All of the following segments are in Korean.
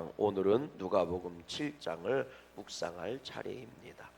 묵상, 오늘은 누가복음 7장을 묵상할 차례입니다.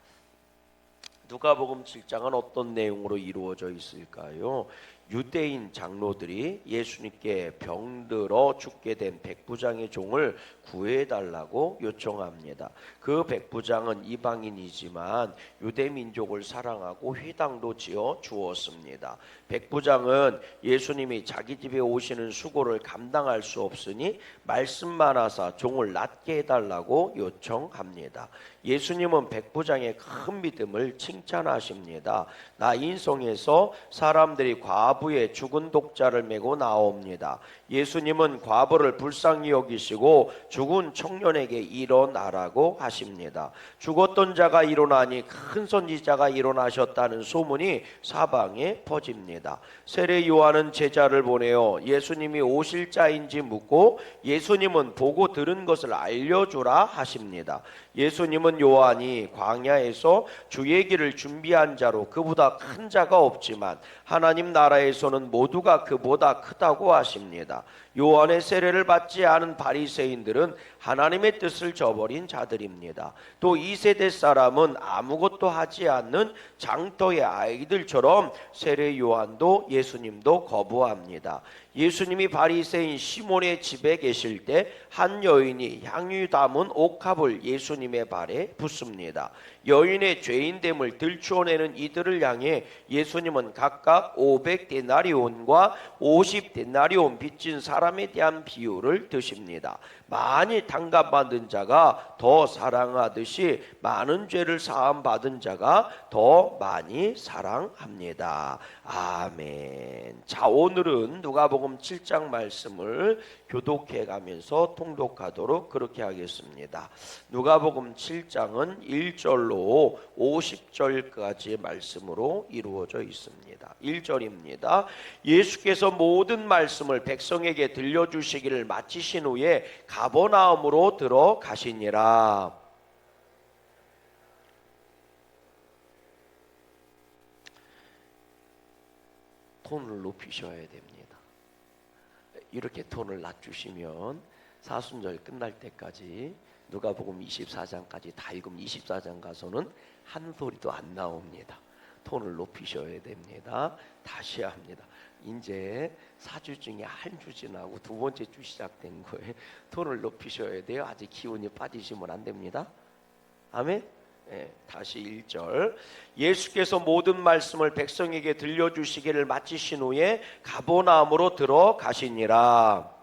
누가복음 7장은 어떤 내용으로 이루어져 있을까요? 유대인 장로들이 예수님께 병들어 죽게 된 백부장의 종을 구해달라고 요청합니다. 그 백부장은 이방인이지만 유대 민족을 사랑하고 회당도 지어 주었습니다. 백부장은 예수님이 자기 집에 오시는 수고를 감당할 수 없으니 말씀만 하사 종을 낫게 해달라고 요청합니다. 예수님은 백부장의 큰 믿음을 칭찬하십니다. 나인성에서 사람들이 과부의 죽은 독자를 메고 나옵니다. 예수님은 과부를 불쌍히 여기시고 죽은 청년에게 일어나라고 하십니다. 죽었던 자가 일어나니 큰 선지자가 일어나셨다는 소문이 사방에 퍼집니다. 세례 요한은 제자를 보내어 예수님이 오실 자인지 묻고 예수님은 보고 들은 것을 알려주라 하십니다. 예수님은 요한이 광야에서 주의 길을 준비한 자로 그보다 큰 자가 없지만 하나님 나라에서는 모두가 그보다 크다고 하십니다. 요한의 세례를 받지 않은 바리새인들은 하나님의 뜻을 저버린 자들입니다. 또 이 세대 사람은 아무것도 하지 않는 장터의 아이들처럼 세례 요한도 예수님도 거부합니다. 예수님이 바리새인 시몬의 집에 계실 때 한 여인이 향유 담은 옥합을 예수님의 발에 붓습니다. 여인의 죄인됨을 들추어내는 이들을 향해 예수님은 각각 500데나리온과 50데나리온 빚진 사람에 대한 비유를 드십니다. 많이 탕감받은 자가 더 사랑하듯이 많은 죄를 사함받은 자가 더 많이 사랑합니다. 아멘. 자, 오늘은 누가복음 7장 말씀을 교독해 가면서 통독하도록 그렇게 하겠습니다. 누가복음 7장은 1절로 50절까지의 말씀으로 이루어져 있습니다. 1절입니다. 예수께서 모든 말씀을 백성에게 들려주시기를 마치신 후에 가버나움으로 들어가시니라. 톤을 높이셔야 됩니다. 이렇게 톤을 낮추시면 사순절 끝날 때까지 누가복음 24장까지 다 읽으면 24장 가서는 한 소리도 안 나옵니다. 톤을 높이셔야 됩니다. 다시 합니다. 이제 4주 중에 한 주 지나고 두 번째 주 시작된 거예요. 톤을 높이셔야 돼요. 아직 기운이 빠지시면 안 됩니다. 아멘. 다시 1절. 예수께서 모든 말씀을 백성에게 들려주시기를 마치신 후에 가버나움으로 들어가시니라.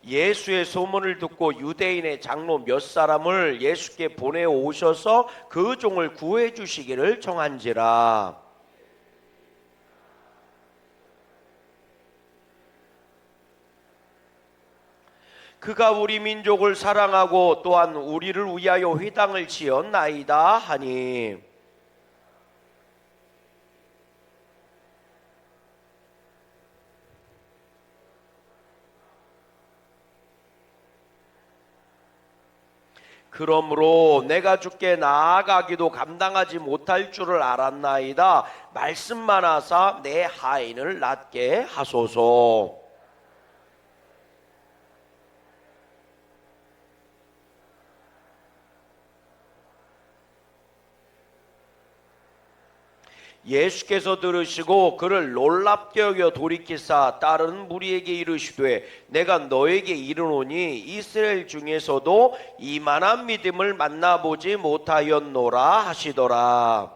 예수의 소문을 듣고 유대인의 장로 몇 사람을 예수께 보내 오셔서 그 종을 구해 주시기를 청한지라. 그가 우리 민족을 사랑하고 또한 우리를 위하여 회당을 지었나이다 하니, 그러므로 내가 주께 나아가기도 감당하지 못할 줄을 알았나이다. 말씀만 하사 내 하인을 낫게 하소서. 예수께서 들으시고 그를 놀랍게 여겨 돌이키사 다른 무리에게 이르시되 내가 너에게 이르노니 이스라엘 중에서도 이만한 믿음을 만나보지 못하였노라 하시더라.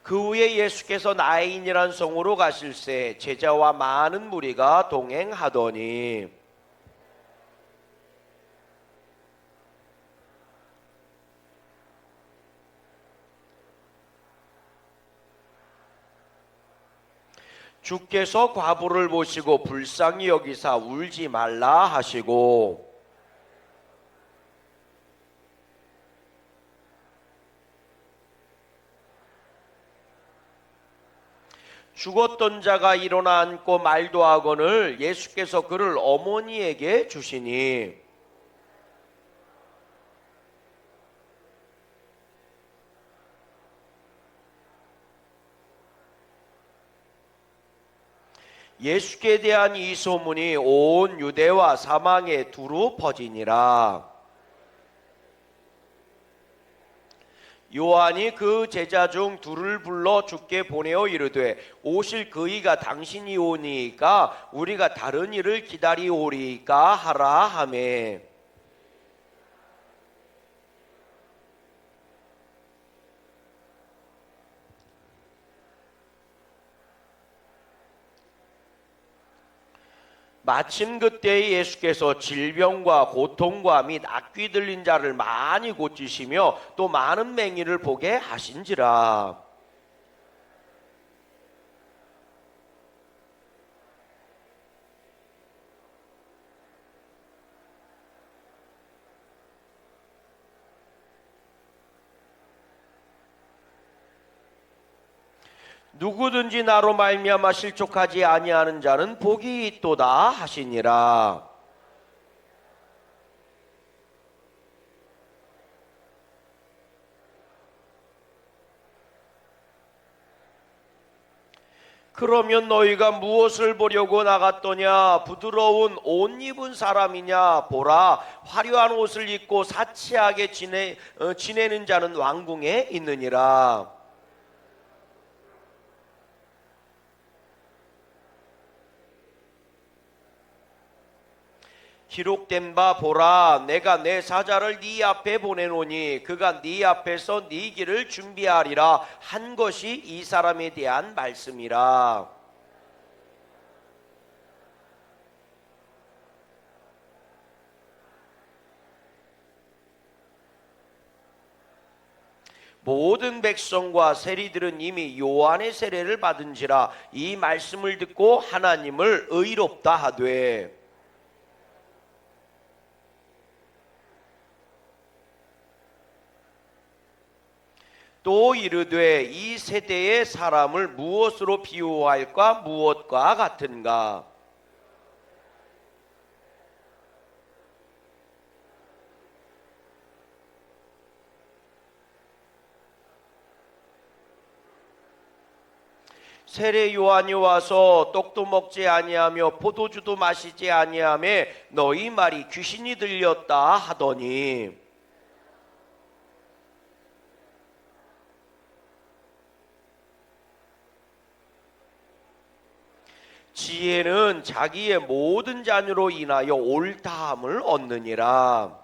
그 후에 예수께서 나인이란 성으로 가실새 제자와 많은 무리가 동행하더니 주께서 과부를 보시고 불쌍히 여기사 울지 말라 하시고 죽었던 자가 일어나 앉고 말도 하거늘 예수께서 그를 어머니에게 주시니 예수께 대한 이 소문이 온 유대와 사방에 두루 퍼지니라. 요한이 그 제자 중 둘을 불러 주께 보내어 이르되 오실 그이가 당신이 오니까 우리가 다른 이를 기다리오리까 하라 하매. 마침 그때 예수께서 질병과 고통과 및 악귀 들린 자를 많이 고치시며 또 많은 맹인을 보게 하신지라. 누구든지 나로 말미암아 실족하지 아니하는 자는 복이 있도다 하시니라. 그러면 너희가 무엇을 보려고 나갔더냐? 부드러운 옷 입은 사람이냐? 보라, 화려한 옷을 입고 사치하게 지내는 자는 왕궁에 있느니라. 기록된 바 보라, 내가 내 사자를 네 앞에 보내노니 그가 네 앞에서 네 길을 준비하리라 한 것이 이 사람에 대한 말씀이라. 모든 백성과 세리들은 이미 요한의 세례를 받은지라 이 말씀을 듣고 하나님을 의롭다 하되, 또 이르되 이 세대의 사람을 무엇으로 비유할까? 무엇과 같은가? 세례 요한이 와서 떡도 먹지 아니하며 포도주도 마시지 아니하며 너희 말이 귀신이 들렸다 하더니, 지혜는 자기의 모든 자녀로 인하여 옳다함을 얻느니라.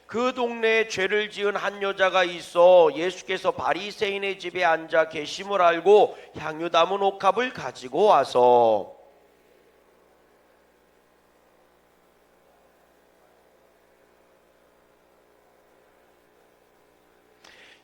그 동네에 죄를 지은 한 여자가 있어 예수께서 바리새인의 집에 앉아 계심을 알고 향유 담은 옥합을 가지고 와서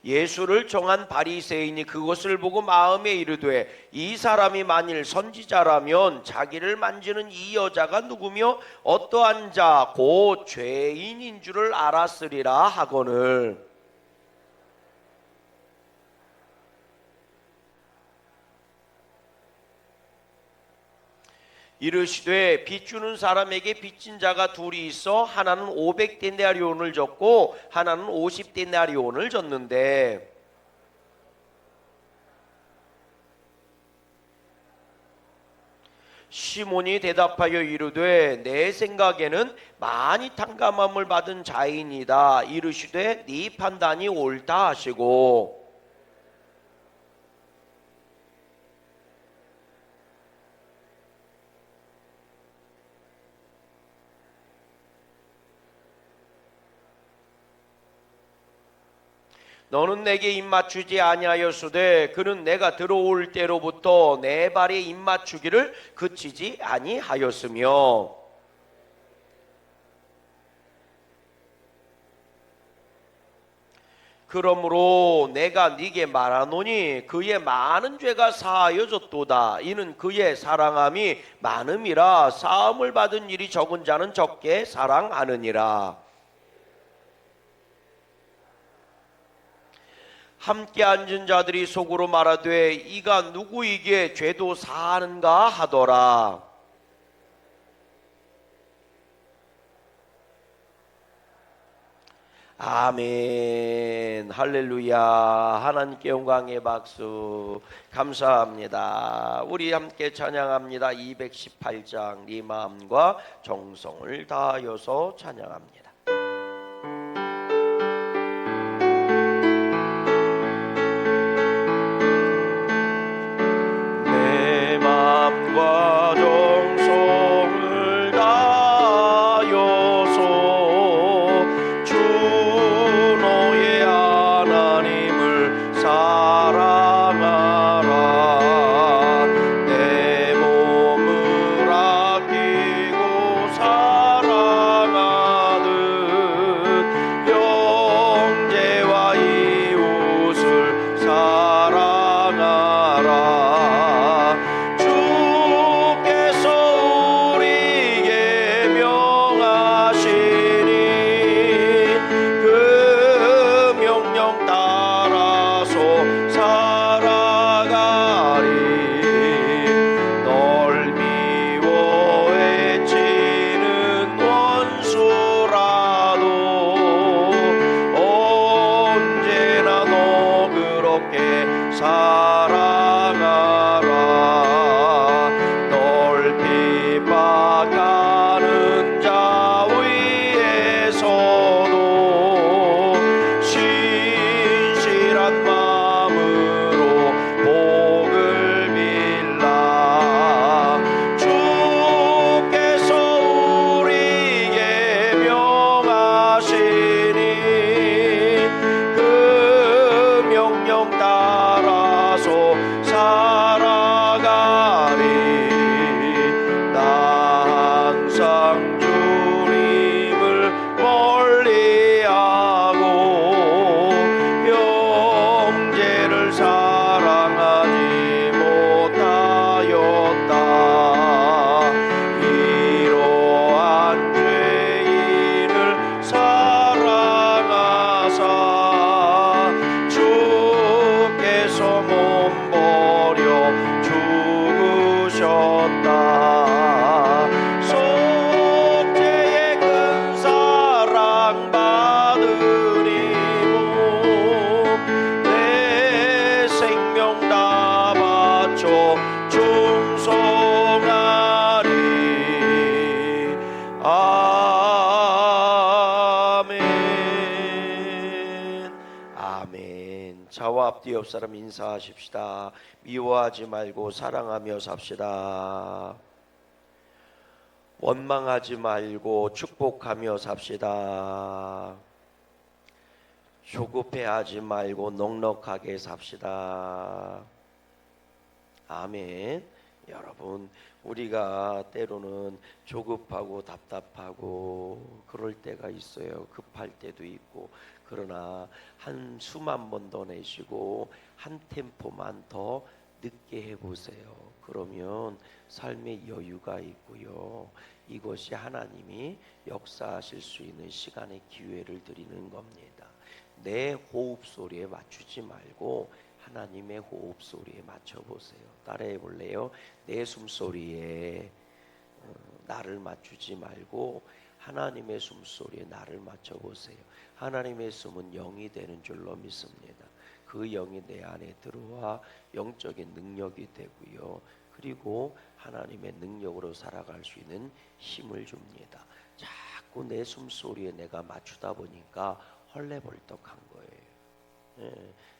예수를 정한 바리새인이 그것을 보고 마음에 이르되 이 사람이 만일 선지자라면 자기를 만지는 이 여자가 누구며 어떠한 자 곧 죄인인 줄을 알았으리라 하거늘. 이르시되 빚주는 사람에게 빚진 자가 둘이 있어 하나는 500데나리온을 졌고 하나는 50데나리온을 졌는데, 시몬이 대답하여 이르되 내 생각에는 많이 탕감함을 받은 자인이다. 이르시되 네 판단이 옳다 하시고, 너는 내게 입맞추지 아니하였으되 그는 내가 들어올 때로부터 내 발에 입맞추기를 그치지 아니하였으며, 그러므로 내가 네게 말하노니 그의 많은 죄가 사하여졌도다. 이는 그의 사랑함이 많음이라. 사함을 받은 일이 적은 자는 적게 사랑하느니라. 함께 앉은 자들이 속으로 말하되 이가 누구이기에 죄도 사하는가 하더라. 아멘. 할렐루야. 하나님께 영광의 박수. 감사합니다. 우리 함께 찬양합니다. 218장 네 마음과 정성을 다하여서 찬양합니다. 내 마음과 정성을 다하여서 주 너의 하나님을 사랑하라. 내 몸을 아끼고 사랑하듯 형제와 이웃을 사랑하라. 주께서 우리에게 명하시니 그 명령 따라서 살아가리. 널 미워 해치는 원수라도 언제나 너 그렇게 사랑하라. 널 핍박하는 자 위에서도 신실한 마음으로 복을 빌라. 주께서 우리에게 명하시니 그 명령 따라서 살아가리. 나 항상 주님을 멀리하고 형제를 사랑하지 못하였다. 이러한 죄인을 사랑하사 주께서 몸버려 죽으셨다. 속죄의 큰 사랑 받으니 내 생명 다 바쳐 충성하리. 아멘. 아멘. 좌와 앞뒤 옆 사람 인사하십시다. 미워하지 말고 사랑하며 삽시다. 원망하지 말고 축복하며 삽시다. 조급해하지 말고 넉넉하게 삽시다. 아멘. 여러분, 우리가 때로는 조급하고 답답하고 그럴 때가 있어요. 급할 때도 있고. 그러나 한 수만 번 더 내쉬고 한 템포만 더 늦게 해보세요. 그러면 삶의 여유가 있고요. 이것이 하나님이 역사하실 수 있는 시간의 기회를 드리는 겁니다. 내 호흡 소리에 맞추지 말고 하나님의 호흡 소리에 맞춰보세요. 따라해 볼래요? 내 숨소리에 나를 맞추지 말고 하나님의 숨소리에 나를 맞춰보세요. 하나님의 숨은 영이 되는 줄로 믿습니다. 그 영이 내 안에 들어와 영적인 능력이 되고요. 그리고 하나님의 능력으로 살아갈 수 있는 힘을 줍니다. 자꾸 내 숨소리에 내가 맞추다 보니까 헐레벌떡한 거예요.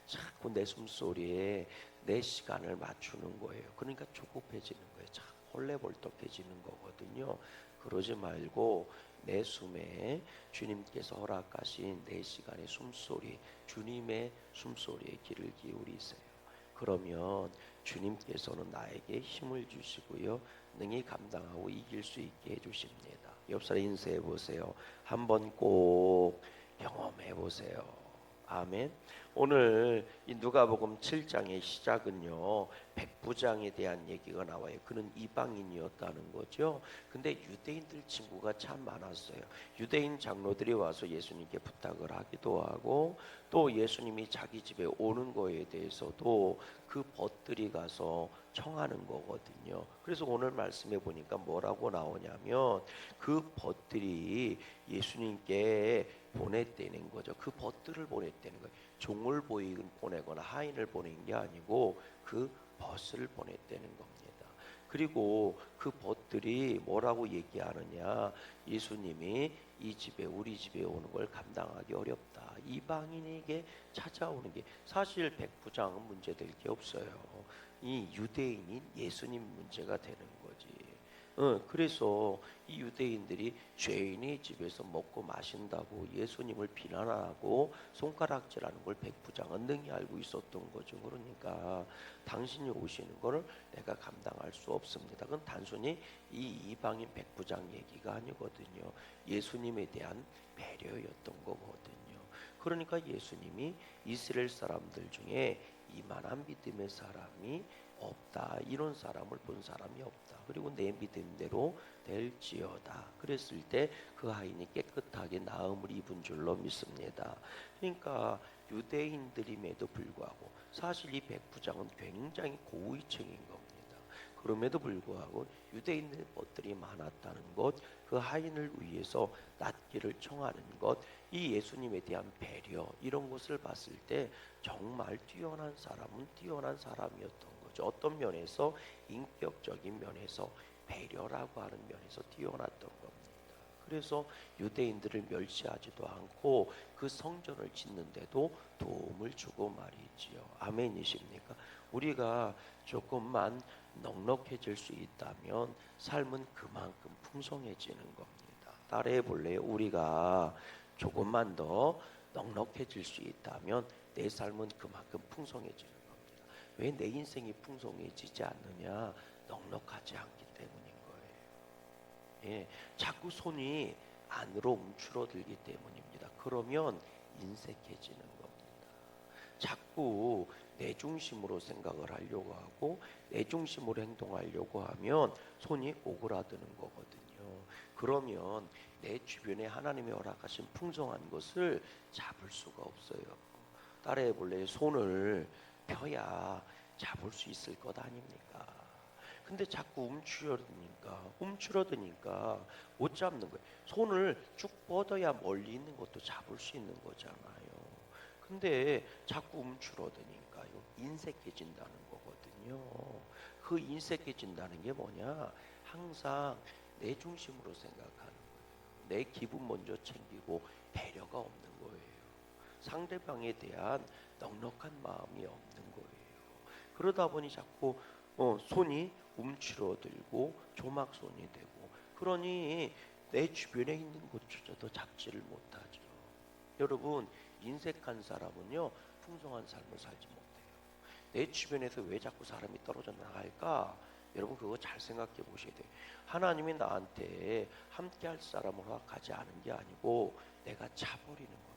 자꾸 내 숨소리에 내 시간을 맞추는 거예요. 그러니까 조급해지는 거예요. 자꾸 헐레벌떡해지는 거거든요. 그러지 말고 내 숨에 주님께서 허락하신 내 시간의 숨소리, 주님의 숨소리에 귀를 기울이세요. 그러면 주님께서는 나에게 힘을 주시고요, 능히 감당하고 이길 수 있게 해주십니다. 옆 사람 인사해 보세요. 한번 꼭 경험해 보세요. 아멘. 오늘 이 누가복음 7장의 시작은요, 백부장에 대한 얘기가 나와요. 그는 이방인이었다는 거죠. 근데 유대인들 친구가 참 많았어요. 유대인 장로들이 와서 예수님께 부탁을 하기도 하고, 또 예수님이 자기 집에 오는 거에 대해서도 그 벗들이 가서 청하는 거거든요. 그래서 오늘 말씀해 보니까 뭐라고 나오냐면, 그 벗들이 예수님께 보냈다는 거죠. 그 벗들을 보냈다는 거예요. 종을 보내거나 하인을 보낸 게 아니고 그 벗을 보냈다는 겁니다. 그리고 그 벗들이 뭐라고 얘기하느냐? 예수님이 이 집에 우리 집에 오는 걸 감당하기 어렵다. 이방인에게 찾아오는 게 사실 백부장은 문제될 게 없어요. 이 유대인인 예수님 문제가 되는 거지. 그래서 이 유대인들이 죄인의 집에서 먹고 마신다고 예수님을 비난하고 손가락질하는 걸 백부장은 능히 알고 있었던 거죠. 그러니까 당신이 오시는 거를 내가 감당할 수 없습니다. 그건 단순히 이 이방인 백부장 얘기가 아니거든요. 예수님에 대한 배려였던 거거든요. 그러니까 예수님이 이스라엘 사람들 중에 이만한 믿음의 사람이 없다. 이런 사람을 본 사람이 없다. 그리고 내 믿음대로 될지어다. 그랬을 때 그 하인이 깨끗하게 나음을 입은 줄로 믿습니다. 그러니까 유대인들임에도 불구하고 사실 이 백부장은 굉장히 고위층인 겁니다. 그럼에도 불구하고 유대인들 것들이 많았다는 것, 그 하인을 위해서 낫기를 청하는 것, 이 예수님에 대한 배려 이런 것을 봤을 때 정말 뛰어난 사람은 뛰어난 사람이었던 거죠. 어떤 면에서 인격적인 면에서 배려라고 하는 면에서 뛰어났던 겁니다. 그래서 유대인들을 멸시하지도 않고 그 성전을 짓는데도 도움을 주고 말이지요. 아멘이십니까? 우리가 조금만 넉넉해질 수 있다면 삶은 그만큼 풍성해지는 겁니다. 따라해 볼래요? 우리가 조금만 더 넉넉해질 수 있다면 내 삶은 그만큼 풍성해지는 겁니다. 왜 내 인생이 풍성해지지 않느냐? 넉넉하지 않기 때문인 거예요. 예, 자꾸 손이 안으로 움츠러들기 때문입니다. 그러면 인색해지는 겁니다. 자꾸 내 중심으로 생각을 하려고 하고 내 중심으로 행동하려고 하면 손이 오그라드는 거거든요. 그러면 내 주변에 하나님이 허락하신 풍성한 것을 잡을 수가 없어요. 따라해 볼래요? 손을 펴야 잡을 수 있을 것 아닙니까? 근데 자꾸 움츠러드니까 못 잡는 거예요. 손을 쭉 뻗어야 멀리 있는 것도 잡을 수 있는 거잖아요. 근데 자꾸 움츠러드니까요. 인색해진다는 거거든요. 그 인색해진다는 게 뭐냐? 항상 내 중심으로 생각하는 거예요. 내 기분 먼저 챙기고 배려가 없는 거예요. 상대방에 대한 넉넉한 마음이 없는 거예요. 그러다 보니 자꾸 손이 움츠러들고 조막손이 되고 그러니 내 주변에 있는 것조차도 잡지를 못하죠. 여러분 인색한 사람은요 풍성한 삶을 살지 못해요. 내 주변에서 왜 자꾸 사람이 떨어져 나갈까? 여러분 그거 잘 생각해 보셔야 돼요. 하나님이 나한테 함께할 사람을 허락하지 않은 게 아니고 내가 차버리는 겁니다.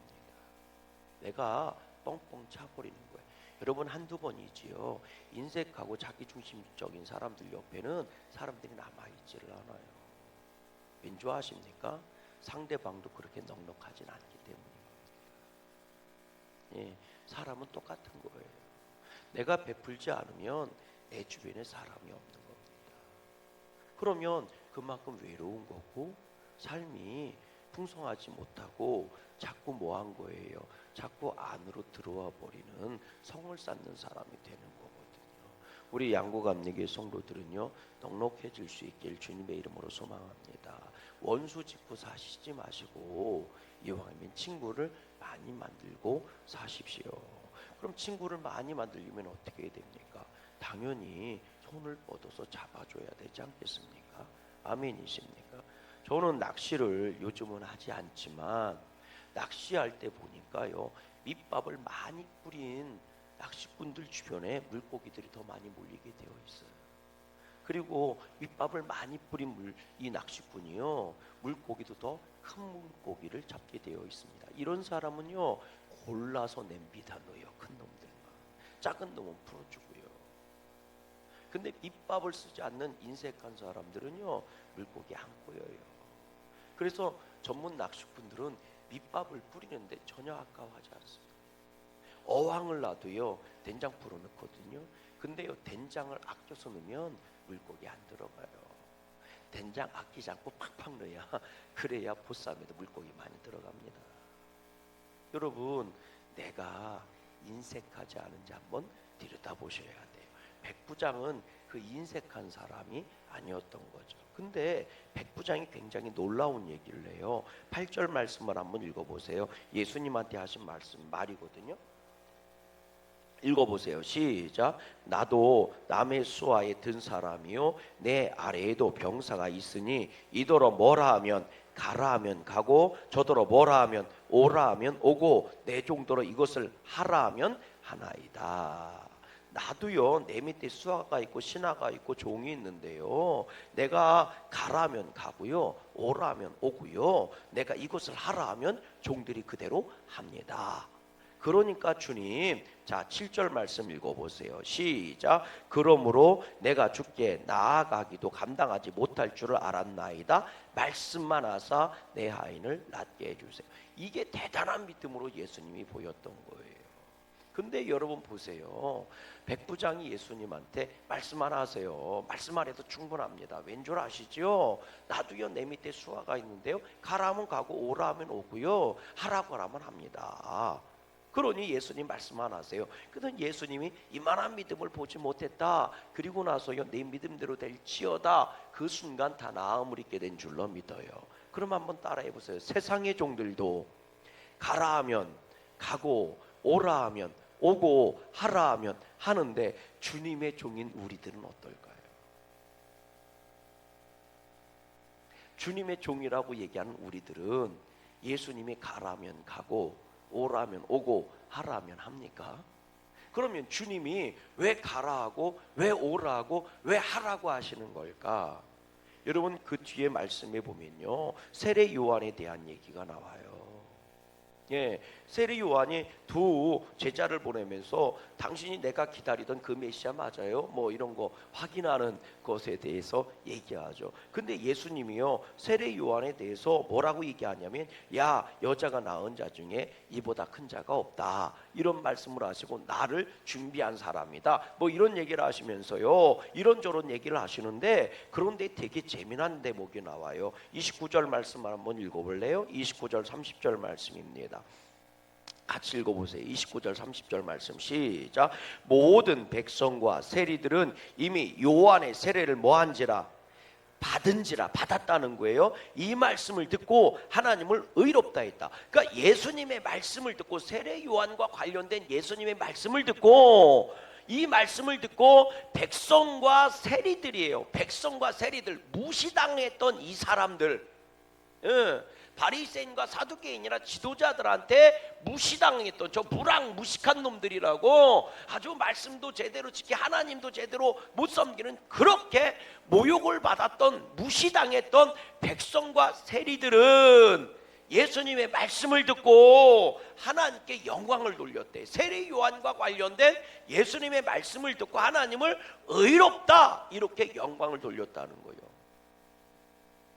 내가 뻥뻥 차버리는 거예요. 여러분 한두 번이지요. 인색하고 자기중심적인 사람들 옆에는 사람들이 남아있지를 않아요. 왠지 아십니까? 상대방도 그렇게 넉넉하진 않기 때문입니다. 예, 사람은 똑같은 거예요. 내가 베풀지 않으면 내 주변에 사람이 없는 겁니다. 그러면 그만큼 외로운 거고 삶이 풍성하지 못하고 자꾸 뭐 한 거예요? 자꾸 안으로 들어와 버리는 성을 쌓는 사람이 되는 거거든요. 우리 양구감리교회 성도들은요 넉넉해질 수 있길 주님의 이름으로 소망합니다. 원수 짓고 사시지 마시고 이왕이면 친구를 많이 만들고 사십시오. 그럼 친구를 많이 만들려면 어떻게 해야 됩니까? 당연히 손을 뻗어서 잡아줘야 되지 않겠습니까? 아멘이십니까? 저는 낚시를 요즘은 하지 않지만 낚시할 때 보니까요 밑밥을 많이 뿌린 낚시꾼들 주변에 물고기들이 더 많이 몰리게 되어 있어요. 그리고 밑밥을 많이 뿌린 이 낚시꾼이요 물고기도 더 큰 물고기를 잡게 되어 있습니다. 이런 사람은요 골라서 냄비다 넣어요. 큰 놈들만. 작은 놈은 풀어주고요. 근데 밑밥을 쓰지 않는 인색한 사람들은요 물고기 안 꼬여요. 그래서 전문 낚시꾼들은 밑밥을 뿌리는데 전혀 아까워하지 않습니다. 어항을 놔도요 된장 풀어 넣거든요. 근데요 된장을 아껴서 넣으면 물고기 안 들어가요. 된장 아끼지 않고 팍팍 넣어야 그래야 보쌈에도 물고기 많이 들어갑니다. 여러분, 내가 인색하지 않은지 한번 들여다보셔야 돼요. 백부장은 그 인색한 사람이 아니었던 거죠. 근데 백부장이 굉장히 놀라운 얘기를 해요. 8절 말씀을 한번 읽어보세요. 예수님한테 하신 말이거든요. 읽어보세요. 시작. 나도 남의 수하에 든 사람이요 내 아래에도 병사가 있으니 이더러 뭐라 하면 가라 하면 가고 저더러 뭐라 하면 오라 하면 오고 내 정도로 이것을 하라 하면 하나이다. 나도요 내 밑에 수하가 있고 신하가 있고 종이 있는데요, 내가 가라 하면 가고요 오라 하면 오고요, 내가 이것을 하라 하면 종들이 그대로 합니다. 그러니까 주님, 자 7절 말씀 읽어보세요. 시작. 그러므로 내가 주께 나아가기도 감당하지 못할 줄을 알았나이다. 말씀만 하사 내 하인을 낫게 해주세요. 이게 대단한 믿음으로 예수님이 보였던 거예요. 근데 여러분 보세요. 백부장이 예수님한테 말씀만 하세요. 말씀만 해도 충분합니다. 왠 줄 아시죠? 나도요 내 밑에 수하가 있는데요, 가라 하면 가고 오라 하면 오고요, 하라고 하면 합니다. 그러니 예수님 말씀만 하세요. 그러던 예수님이 이만한 믿음을 보지 못했다. 그리고 나서요 내 믿음대로 될지어다. 그 순간 다 나음을 입게 된 줄로 믿어요. 그럼 한번 따라해 보세요. 세상의 종들도 가라 하면 가고 오라 하면 오고 하라 하면 하는데 주님의 종인 우리들은 어떨까요? 주님의 종이라고 얘기하는 우리들은 예수님이 가라 하면 가고 오라 하면 오고 하라 하면 합니까? 그러면 주님이 왜 가라 하고 왜 오라 하고 왜 하라고 하시는 걸까? 여러분 그 뒤에 말씀에 보면요 세례 요한에 대한 얘기가 나와요. 예, 세례 요한이 두 제자를 보내면서 당신이 내가 기다리던 그 메시아 맞아요? 뭐 이런 거 확인하는 것에 대해서 얘기하죠. 근데 예수님이요 세례 요한에 대해서 뭐라고 얘기하냐면, 야 여자가 낳은 자 중에 이보다 큰 자가 없다, 이런 말씀을 하시고 나를 준비한 사람이다, 뭐 이런 얘기를 하시면서요 이런저런 얘기를 하시는데, 그런데 되게 재미난 대목이 나와요. 29절 말씀 한번 읽어볼래요? 29절 30절 말씀입니다. 같이 읽어보세요. 29절 30절 말씀 시작. 모든 백성과 세리들은 이미 요한의 세례를 뭐한지라 받은지라, 받았다는 거예요. 이 말씀을 듣고 하나님을 의롭다 했다. 그러니까 예수님의 말씀을 듣고, 세례 요한과 관련된 예수님의 말씀을 듣고, 이 말씀을 듣고 백성과 세리들이에요. 백성과 세리들, 무시당했던 이 사람들, 바리새인과 사두개인이라 지도자들한테 무시당했던 저 무식한 놈들이라고, 아주 말씀도 제대로 지키 하나님도 제대로 못 섬기는, 그렇게 모욕을 받았던 무시당했던 백성과 세리들은 예수님의 말씀을 듣고 하나님께 영광을 돌렸대. 세례 요한과 관련된 예수님의 말씀을 듣고 하나님을 의롭다 이렇게 영광을 돌렸다는 거예요.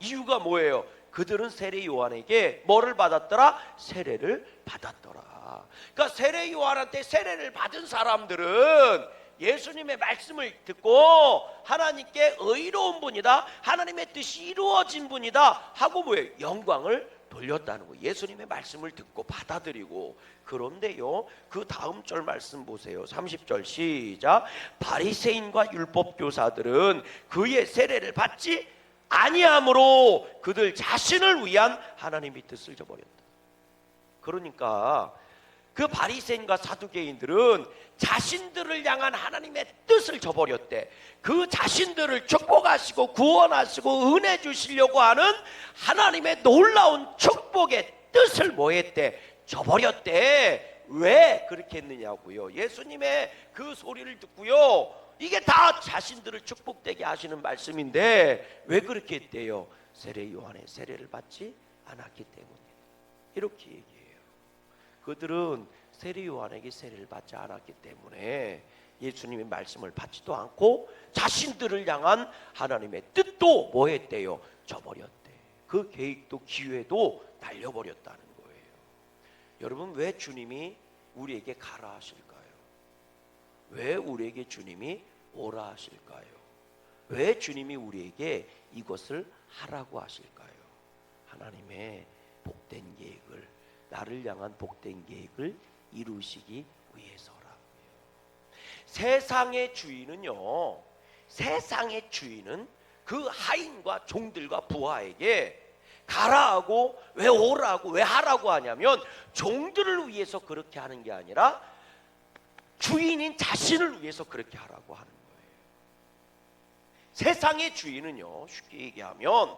이유가 뭐예요? 그들은 세례 요한에게 뭐를 받았더라? 세례를 받았더라. 그러니까 세례 요한한테 세례를 받은 사람들은 예수님의 말씀을 듣고 하나님께 의로운 분이다, 하나님의 뜻이 이루어진 분이다 하고 뭐예요? 영광을 돌렸다는 거예요. 예수님의 말씀을 듣고 받아들이고. 그런데요 그 다음 절 말씀 보세요. 30절 시작. 바리새인과 율법교사들은 그의 세례를 받지 아니함으로 그들 자신을 위한 하나님의 뜻을 저버렸다. 그러니까 그 바리새인과 사두개인들은 자신들을 향한 하나님의 뜻을 저버렸대. 그 자신들을 축복하시고 구원하시고 은혜 주시려고 하는 하나님의 놀라운 축복의 뜻을 뭐했대? 저버렸대. 왜 그렇게 했느냐고요. 예수님의 그 소리를 듣고요, 이게 다 자신들을 축복되게 하시는 말씀인데 왜 그렇게 했대요? 세례 요한의 세례를 받지 않았기 때문에. 이렇게 얘기해요. 그들은 세례 요한에게 세례를 받지 않았기 때문에 예수님의 말씀을 받지도 않고 자신들을 향한 하나님의 뜻도 뭐 했대요? 저버렸대. 그 계획도 기회도 날려버렸다는 거예요. 여러분 왜 주님이 우리에게 가라 하실까요? 왜 우리에게 주님이 오라 하실까요? 왜 주님이 우리에게 이것을 하라고 하실까요? 하나님의 복된 계획을 나를 향한 복된 계획을 이루시기 위해서라고요. 세상의 주인은요, 세상의 주인은 그 하인과 종들과 부하에게 가라하고 왜 오라고 왜 하라고 하냐면 종들을 위해서 그렇게 하는 게 아니라 주인인 자신을 위해서 그렇게 하라고 하는 거예요. 세상의 주인은요, 쉽게 얘기하면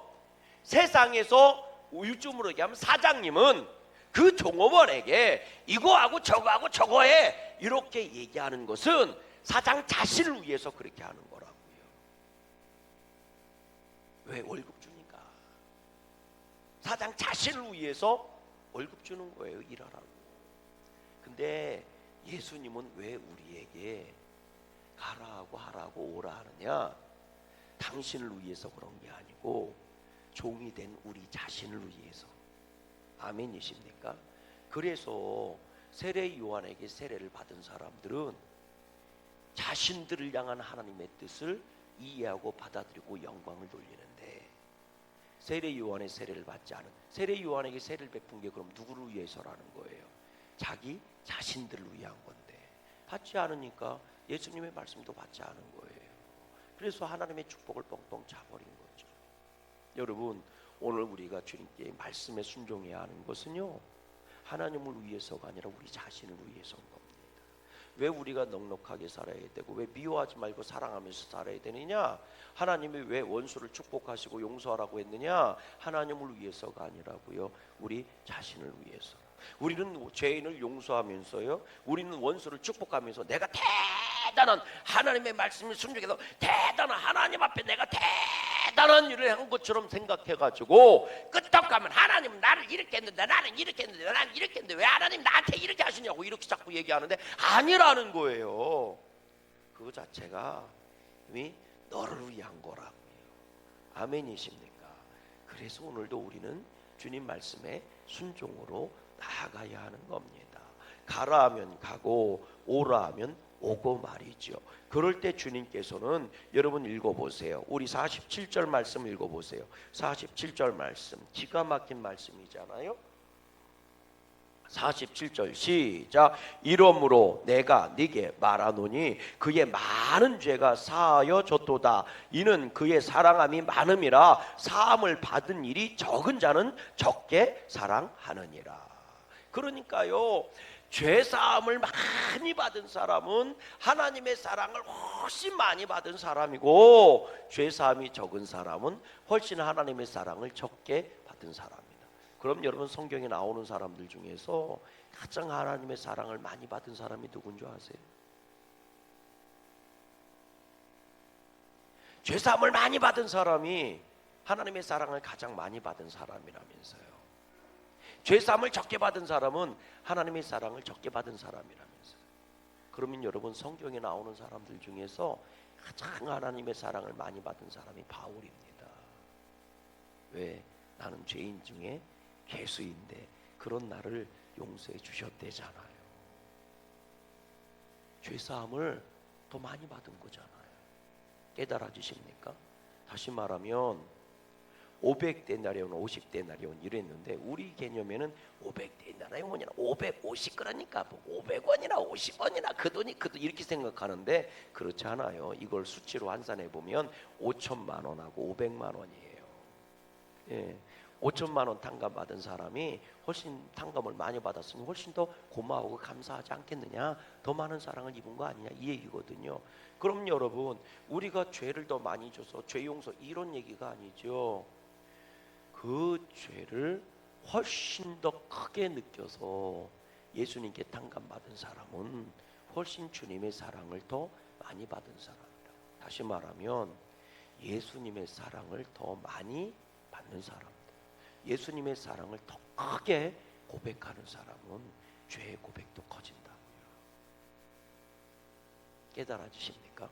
세상에서 요즘으로 얘기하면 사장님은 그 종업원에게 이거하고 저거하고 저거 해 이렇게 얘기하는 것은 사장 자신을 위해서 그렇게 하는 거라고요. 왜? 월급 주니까. 사장 자신을 위해서 월급 주는 거예요. 일하라고. 근데 예수님은 왜 우리에게 가라하고 하라고 오라 하느냐? 당신을 위해서 그런 게 아니고 종이 된 우리 자신을 위해서. 아멘이십니까? 그래서 세례 요한에게 세례를 받은 사람들은 자신들을 향한 하나님의 뜻을 이해하고 받아들이고 영광을 돌리는데, 세례 요한의 세례를 받지 않은, 세례 요한에게 세례를 베푼 게 그럼 누구를 위해서라는 거예요? 자기 자신들을 위한 건데 받지 않으니까 예수님의 말씀도 받지 않은 거예요. 그래서 하나님의 축복을 뻥뻥 차버린 거죠. 여러분, 오늘 우리가 주님께 말씀에 순종해야 하는 것은요, 하나님을 위해서가 아니라 우리 자신을 위해서인 겁니다. 왜 우리가 넉넉하게 살아야 되고 왜 미워하지 말고 사랑하면서 살아야 되느냐? 하나님이 왜 원수를 축복하시고 용서하라고 했느냐? 하나님을 위해서가 아니라고요, 우리 자신을 위해서. 우리는 죄인을 용서하면서요, 우리는 원수를 축복하면서 내가 대단한 하나님의 말씀을 순종해서 대단한 하나님 앞에 내가 대단한 일을 한 것처럼 생각해가지고 끄떡하면 하나님은 나를 이렇게 했는데 나는 이렇게 했는데 나는 이렇게 했는데 왜 하나님 나한테 이렇게 하시냐고 이렇게 자꾸 얘기하는데 아니라는 거예요. 그 자체가 이미 너를 위한 거라고요. 아멘이십니까? 그래서 오늘도 우리는 주님 말씀에 순종으로 나아가야 하는 겁니다. 가라 하면 가고 오라 하면 오고 말이죠. 그럴 때 주님께서는, 여러분 읽어보세요. 우리 47절 말씀 읽어보세요. 47절 말씀 기가 막힌 말씀이잖아요. 47절 시작. 이러므로 내가 네게 말하노니 그의 많은 죄가 사하여 졌도다. 이는 그의 사랑함이 많음이라. 사함을 받은 일이 적은 자는 적게 사랑하느니라. 그러니까요, 죄사함을 많이 받은 사람은 하나님의 사랑을 훨씬 많이 받은 사람이고, 죄사함이 적은 사람은 훨씬 하나님의 사랑을 적게 받은 사람입니다. 그럼 여러분, 성경에 나오는 사람들 중에서 가장 하나님의 사랑을 많이 받은 사람이 누군 줄 아세요? 죄사함을 많이 받은 사람이 하나님의 사랑을 가장 많이 받은 사람이라면서요. 죄사함을 적게 받은 사람은 하나님의 사랑을 적게 받은 사람이라면서요. 그러면 여러분, 성경에 나오는 사람들 중에서 가장 하나님의 사랑을 많이 받은 사람이 바울입니다. 왜? 나는 죄인 중에 괴수인데 그런 나를 용서해 주셨대잖아요. 죄사함을 더 많이 받은 거잖아요. 깨달아지십니까? 다시 말하면 500데나리온, 50데나리온 이랬는데 우리 개념에는 500데나리온이나 550 그러니까 500원이나 50원이나 그 돈이 그 돈 이렇게 생각하는데 그렇지 않아요. 이걸 수치로 환산해 보면 5천만 원하고 500만 원이에요. 예. 5천만 원 탕감 받은 사람이 훨씬 탕감을 많이 받았으면 훨씬 더 고마워하고 감사하지 않겠느냐? 더 많은 사랑을 입은 거 아니냐? 이 얘기거든요. 그럼 여러분, 우리가 죄를 더 많이 줘서 죄 용서 이런 얘기가 아니죠. 그 죄를 훨씬 더 크게 느껴서 예수님께 탕감 받은 사람은 훨씬 주님의 사랑을 더 많이 받은 사람이다. 다시 말하면 예수님의 사랑을 더 많이 받는 사람, 예수님의 사랑을 더 크게 고백하는 사람은 죄의 고백도 커진다고요. 깨달아지십니까?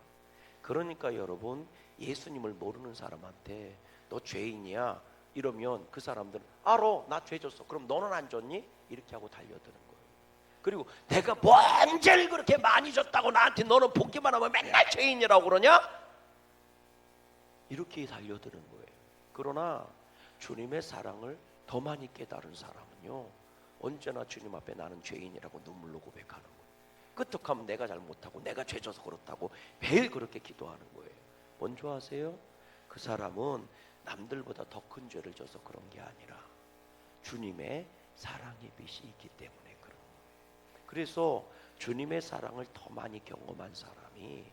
그러니까 여러분, 예수님을 모르는 사람한테 너 죄인이야 이러면 그 사람들은 알아, 나 죄 졌어. 그럼 너는 안 졌니? 이렇게 하고 달려드는 거예요. 그리고 내가 뭔 죄를 그렇게 많이 졌다고 나한테 너는 복기만 하면 맨날 죄인이라고 그러냐? 이렇게 달려드는 거예요. 그러나 주님의 사랑을 더 많이 깨달은 사람은요, 언제나 주님 앞에 나는 죄인이라고 눈물로 고백하는 거예요. 끄떡하면 내가 잘못하고 내가 죄져서 그렇다고 매일 그렇게 기도하는 거예요. 뭔지 아세요? 그 사람은 남들보다 더 큰 죄를 져서 그런 게 아니라 주님의 사랑의 빛이 있기 때문에 그런 거예요. 그래서 주님의 사랑을 더 많이 경험한 사람이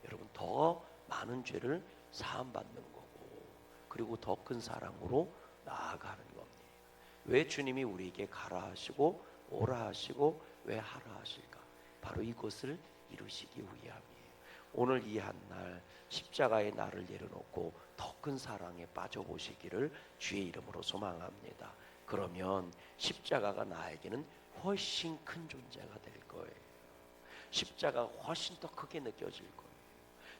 여러분 더 많은 죄를 사함받는 거고, 그리고 더 큰 사랑으로 나아가는 겁니다. 왜 주님이 우리에게 가라 하시고 오라 하시고 왜 하라 하실까? 바로 이것을 이루시기 위함이에요. 오늘 이 한 날 십자가의 나를 내려놓고 더 큰 사랑에 빠져보시기를 주의 이름으로 소망합니다. 그러면 십자가가 나에게는 훨씬 큰 존재가 될 거예요. 십자가가 훨씬 더 크게 느껴질 거예요.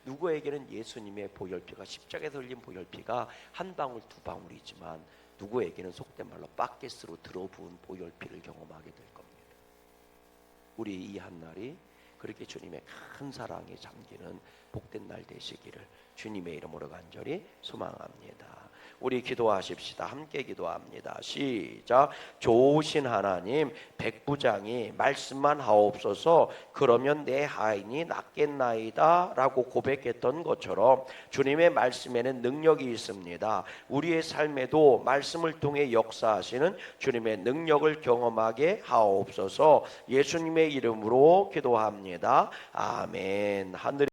누구에게는 예수님의 보혈피가, 십자가에서 흘린 보혈피가 한 방울 두 방울이지만 누구에게는 속된 말로 바켓으로 들어부은 보혈피를 경험하게 될 겁니다. 우리 이 한날이 그렇게 주님의 큰 사랑에 잠기는 복된 날 되시기를 주님의 이름으로 간절히 소망합니다. 우리 기도하십시다. 함께 기도합니다. 시작. 좋으신 하나님, 백부장이 말씀만 하옵소서 그러면 내 하인이 낫겠나이다 라고 고백했던 것처럼 주님의 말씀에는 능력이 있습니다. 우리의 삶에도 말씀을 통해 역사하시는 주님의 능력을 경험하게 하옵소서. 예수님의 이름으로 기도합니다. 아멘. 하늘의